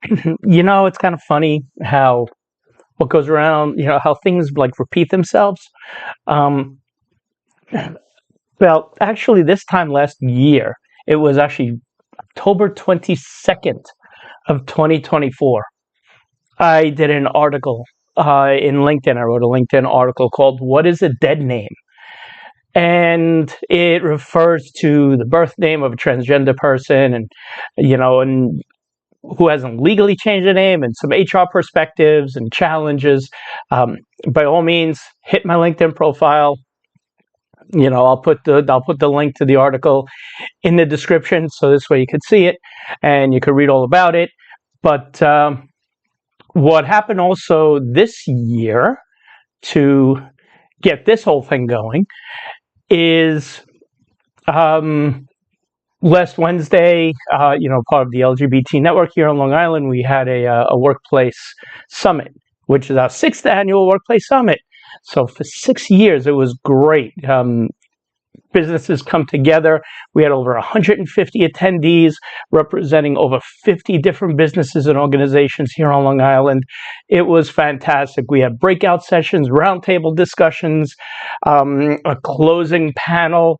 It's kind of funny how what goes around, how things like repeat themselves. Um, well, actually, this time last year, it was actually October 22nd of 2024. I did an article in LinkedIn. I wrote a LinkedIn article called "What is a Dead Name?" And it refers to the birth name of a transgender person, and who hasn't legally changed the name, and some HR perspectives and challenges. Um, by all means, hit my LinkedIn profile. I'll put the link to the article in the description, so this way you could see it and you could read all about it. But what happened also this year to get this whole thing going is last Wednesday, part of the LGBT network here on Long Island, we had a workplace summit, which is our sixth annual workplace summit. So for 6 years, it was great. Businesses come together. We had over 150 attendees representing over 50 different businesses and organizations here on Long Island. It was fantastic. We had breakout sessions, roundtable discussions, a closing panel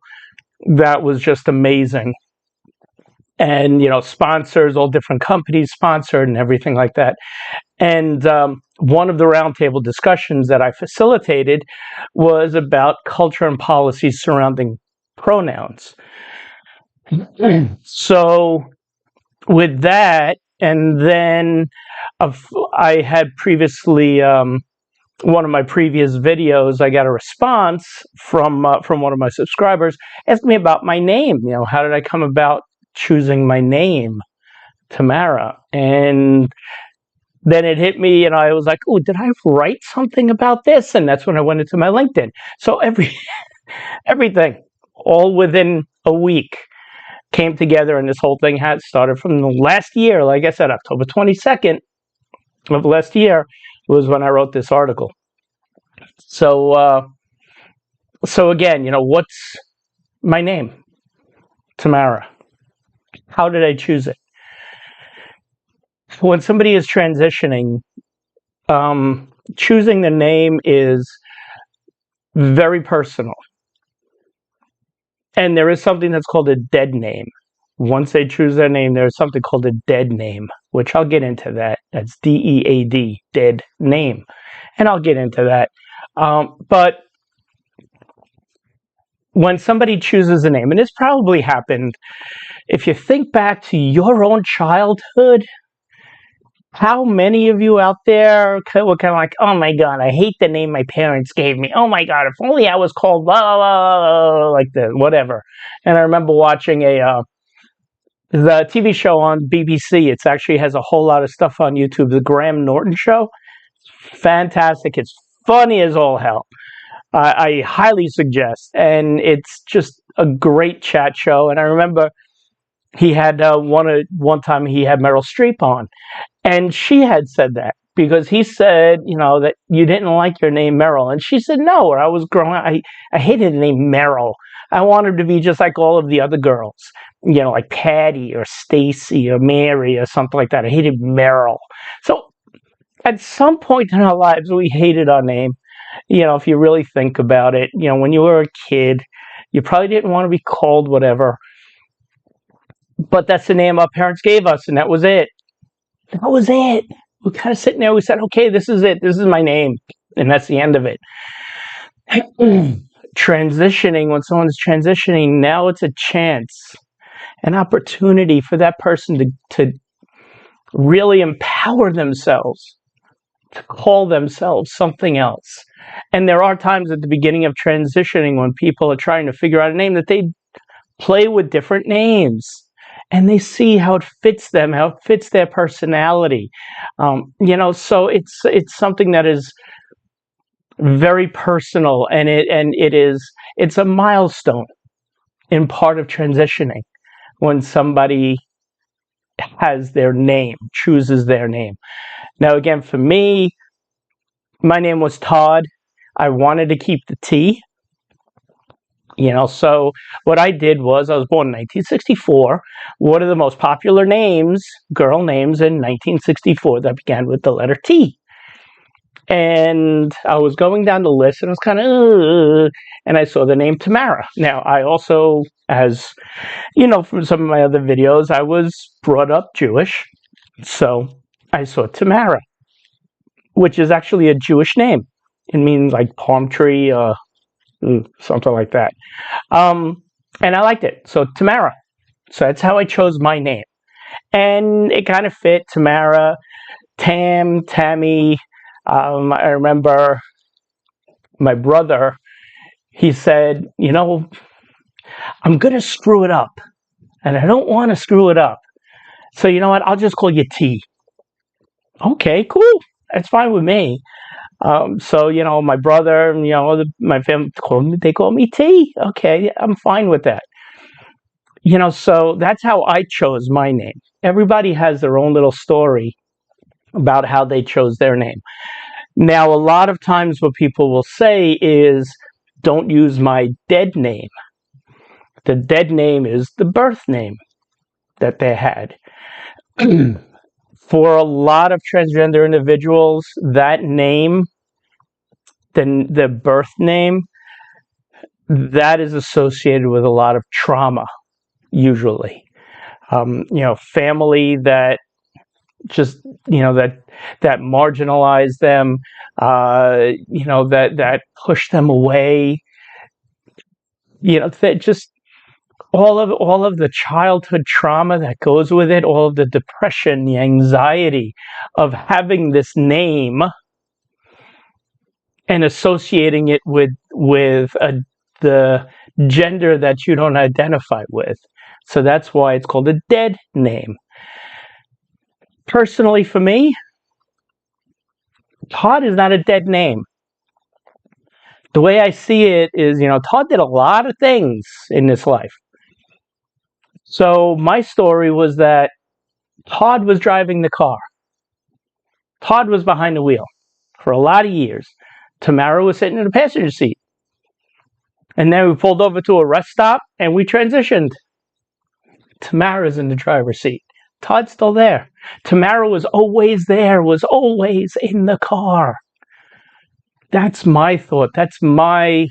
that was just amazing. And, sponsors, all different companies sponsored and everything like that. And one of the roundtable discussions that I facilitated was about culture and policies surrounding pronouns. So with that, and then I had previously, one of my previous videos, I got a response from one of my subscribers asking me about my name. How did I come about choosing my name, Tamara? And then it hit me, and I was like, "Oh, did I write something about this?" And that's when I went into my LinkedIn. So everything, all within a week, came together, and this whole thing had started from the last year. Like I said, October 22nd of last year was when I wrote this article. So, so again, what's my name, Tamara? How did I choose it? When somebody is transitioning, choosing the name is very personal. And there is something that's called a dead name. Once they choose their name, there's something called a dead name, which I'll get into that. That's DEAD, dead name. And I'll get into that. But when somebody chooses a name, and this probably happened, if you think back to your own childhood, how many of you out there were kind of like, "Oh my God, I hate the name my parents gave me. Oh my God, if only I was called blah, blah, blah, blah," like this, whatever. And I remember watching the TV show on BBC. It actually has a whole lot of stuff on YouTube. The Graham Norton Show. Fantastic. It's funny as all hell. I highly suggest. And it's just a great chat show. And I remember he had one time he had Meryl Streep on. And she had said that because he said, that you didn't like your name Meryl. And she said, no, when I was growing up, I hated the name Meryl. I wanted to be just like all of the other girls, like Patty or Stacy or Mary or something like that. I hated Meryl. So at some point in our lives, we hated our name. If you really think about it, when you were a kid, you probably didn't want to be called whatever. But that's the name our parents gave us, and that was it. That was it. We kind of sitting there, we said, okay, this is it. This is my name. And that's the end of it. Transitioning, when someone's transitioning, now it's a chance, an opportunity for that person to really empower themselves, to call themselves something else. And there are times at the beginning of transitioning when people are trying to figure out a name that they play with different names. And they see how it fits them, how it fits their personality. So it's something that is very personal, and it's a milestone in part of transitioning when somebody has their name, chooses their name. Now, again, for me, my name was Todd. I wanted to keep the T. So what I did was I was born in 1964. What are the most popular names, girl names in 1964 that began with the letter T? And I was going down the list and I was kind of, and I saw the name Tamara. Now, I also, as from some of my other videos, I was brought up Jewish. So I saw Tamara, which is actually a Jewish name. It means like palm tree, something like that. And I liked it. So Tamara. So that's how I chose my name. And it kind of fit Tamara, Tammy. I remember my brother, he said, I'm going to screw it up. And I don't want to screw it up. So you know what? I'll just call you T. Okay, cool. That's fine with me. So my brother, my family they call me T. Okay, I'm fine with that. So that's how I chose my name. Everybody has their own little story about how they chose their name. Now, a lot of times what people will say is, don't use my dead name. The dead name is the birth name that they had. For a lot of transgender individuals, that name, the birth name, that is associated with a lot of trauma, usually. Family that just that marginalize them, that push them away, that just all of the childhood trauma that goes with it, all of the depression, the anxiety of having this name and associating it with the gender that you don't identify with. So that's why it's called a dead name. Personally, for me, Todd is not a dead name. The way I see it is, Todd did a lot of things in this life. So my story was that Todd was driving the car. Todd was behind the wheel for a lot of years. Tamara was sitting in the passenger seat. And then we pulled over to a rest stop and we transitioned. Tamara's in the driver's seat. Todd's still there. Tamara was always there, was always in the car. That's my thought. That's the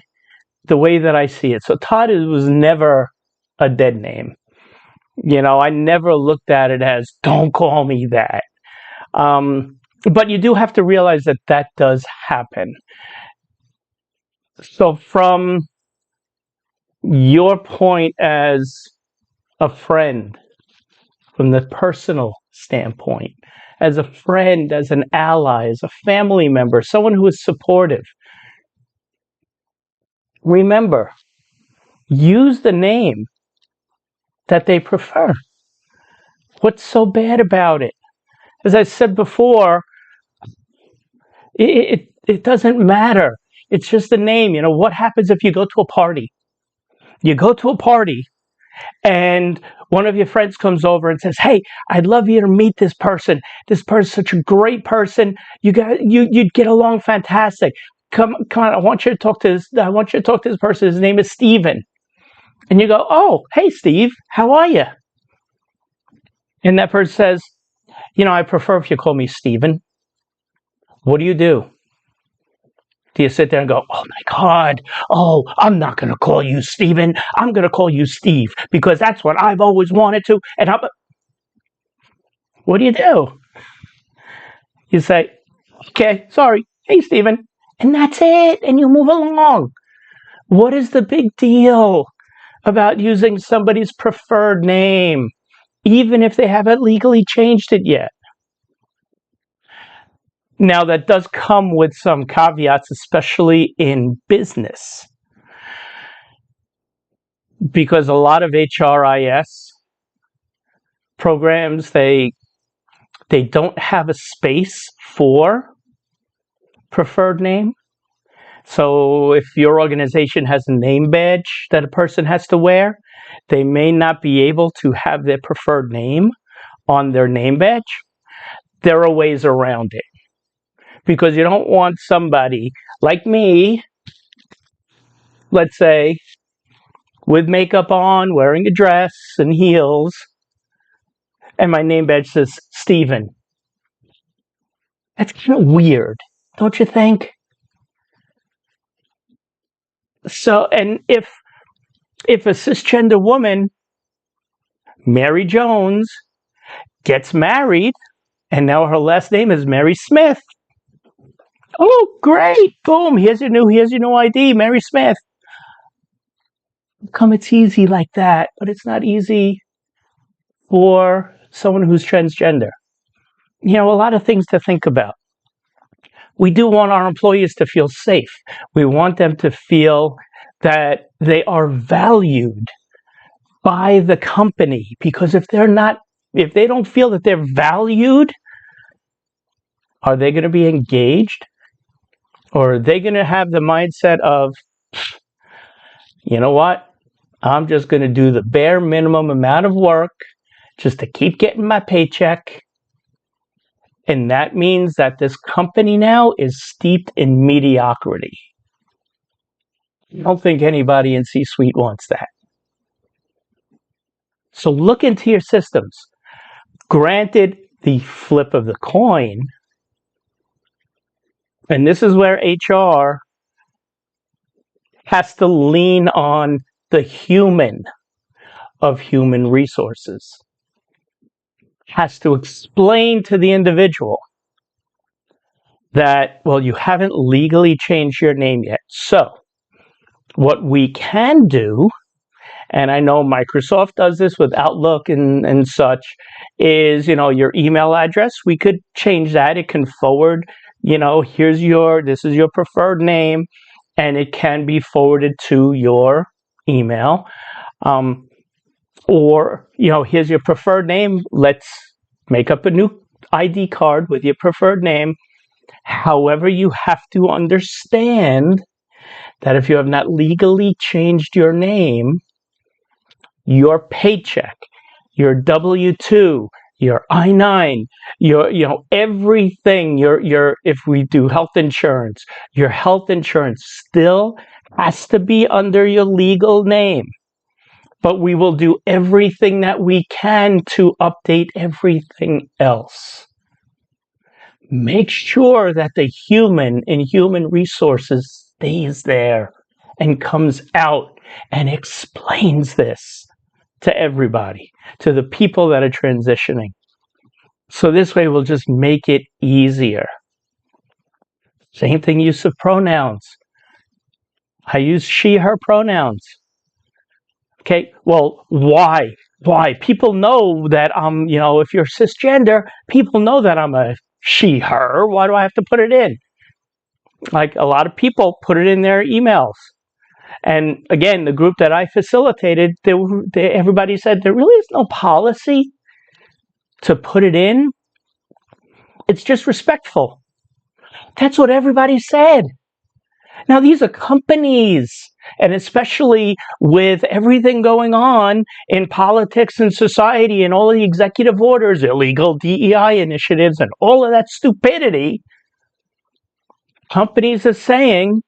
way that I see it. So Todd was never a dead name. I never looked at it as, don't call me that. But you do have to realize that does happen. So from your point as a friend, from the personal standpoint, as a friend, as an ally, as a family member, someone who is supportive, remember, use the name that they prefer. What's so bad about it? As I said before, it doesn't matter. It's just a name. What happens if you go to a party? You go to a party and one of your friends comes over and says, "Hey, I'd love you to meet this person. This person's such a great person. You'd get along fantastic. Come on, I want you to talk to this person. His name is Steven." And you go, "Oh, hey Steve, how are you?" And that person says, "I prefer if you call me Steven." What do? Do you sit there and go, "Oh my God, I'm not going to call you Steven. I'm going to call you Steve because that's what I've always wanted to." And what do? You say, "Okay, sorry. Hey, Steven." And that's it. And you move along. What is the big deal about using somebody's preferred name, even if they haven't legally changed it yet? Now, that does come with some caveats, especially in business, because a lot of HRIS programs, they don't have a space for preferred name. So if your organization has a name badge that a person has to wear, they may not be able to have their preferred name on their name badge. There are ways around it, because you don't want somebody like me, let's say, with makeup on, wearing a dress and heels, and my name badge says Stephen. That's kind of weird, don't you think? So, and if a cisgender woman, Mary Jones, gets married, and now her last name is Mary Smith. Oh, great! Boom! Here's your new ID, Mary Smith. Come, it's easy like that, but it's not easy for someone who's transgender. You know, a lot of things to think about. We do want our employees to feel safe. We want them to feel that they are valued by the company, because if they don't feel that they're valued, are they going to be engaged? Or are they going to have the mindset of, you know what? I'm just going to do the bare minimum amount of work just to keep getting my paycheck. And that means that this company now is steeped in mediocrity. I don't think anybody in C-suite wants that. So look into your systems. Granted, the flip of the coin, and this is where HR has to lean on the human of human resources, has to explain to the individual that, well, you haven't legally changed your name yet. So what we can do, and I know Microsoft does this with Outlook and such, is, your email address, we could change that. It can forward, this is your preferred name, and it can be forwarded to your email. Or, here's your preferred name. Let's make up a new ID card with your preferred name. However, you have to understand that if you have not legally changed your name, your paycheck, your W-2, your I-9, everything, if we do health insurance, your health insurance still has to be under your legal name. But we will do everything that we can to update everything else. Make sure that the human in human resources stays there and comes out and explains this to everybody, to the people that are transitioning. So this way we'll just make it easier. Same thing, use of pronouns. I use she, her pronouns. Okay, well, why? Why? People know that I'm, if you're cisgender, people know that I'm a she, her. Why do I have to put it in? Like, a lot of people put it in their emails. And again, the group that I facilitated, everybody said there really is no policy to put it in. It's just respectful. That's what everybody said. Now, these are companies, and especially with everything going on in politics and society and all the executive orders, illegal DEI initiatives, and all of that stupidity, companies are saying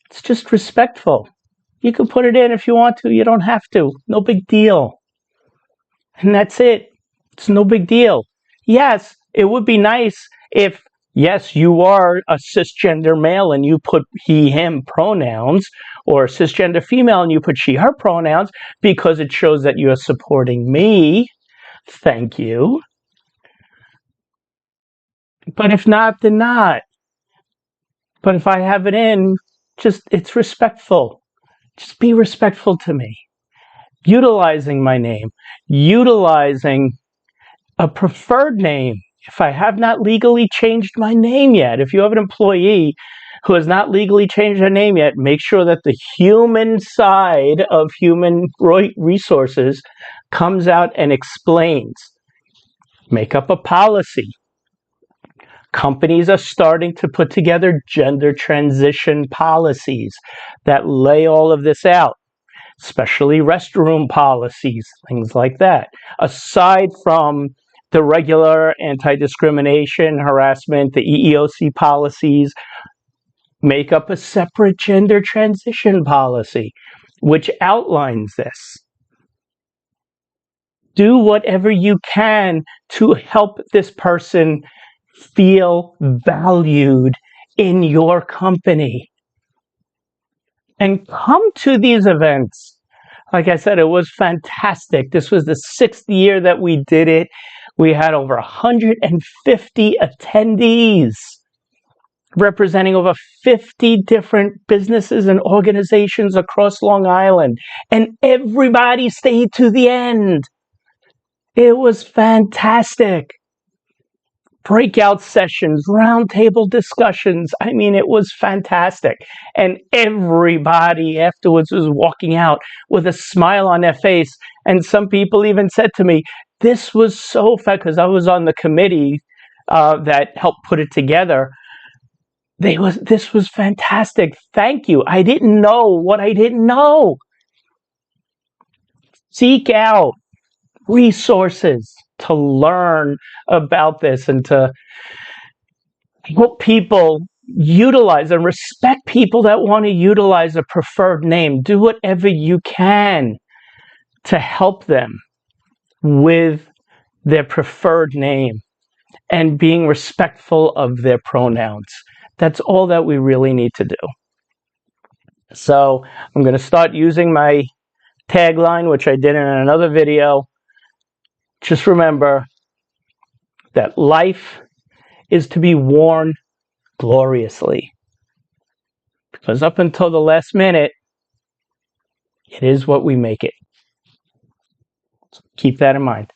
it's just respectful. You can put it in if you want to. You don't have to. No big deal. And that's it. It's no big deal. Yes, it would be nice if, yes, you are a cisgender male and you put he, him pronouns, or a cisgender female and you put she, her pronouns, because it shows that you are supporting me. Thank you. But if not, then not. But if I have it in, it's respectful. Just be respectful to me. Utilizing my name, utilizing a preferred name. If I have not legally changed my name yet, if you have an employee who has not legally changed their name yet, make sure that the human side of human resources comes out and explains. Make up a policy. Companies are starting to put together gender transition policies that lay all of this out, especially restroom policies, things like that. Aside from the regular anti-discrimination, harassment, the EEOC policies, make up a separate gender transition policy. which outlines this. Do whatever you can to help this person feel valued in your company. And come to these events. Like I said, it was fantastic. This was the 6th year that we did it. We had over 150 attendees representing over 50 different businesses and organizations across Long Island. And everybody stayed to the end. It was fantastic. Breakout sessions, roundtable discussions. I mean, it was fantastic. And everybody afterwards was walking out with a smile on their face. And some people even said to me, this was so fun, because I was on the committee that helped put it together. This was fantastic. Thank you. I didn't know what I didn't know. Seek out resources to learn about this and to help people utilize and respect people that want to utilize a preferred name. Do whatever you can to help them with their preferred name and being respectful of their pronouns. That's all that we really need to do. So I'm going to start using my tagline, which I did in another video. Just remember that life is to be worn gloriously. Because up until the last minute, it is what we make it. Keep that in mind.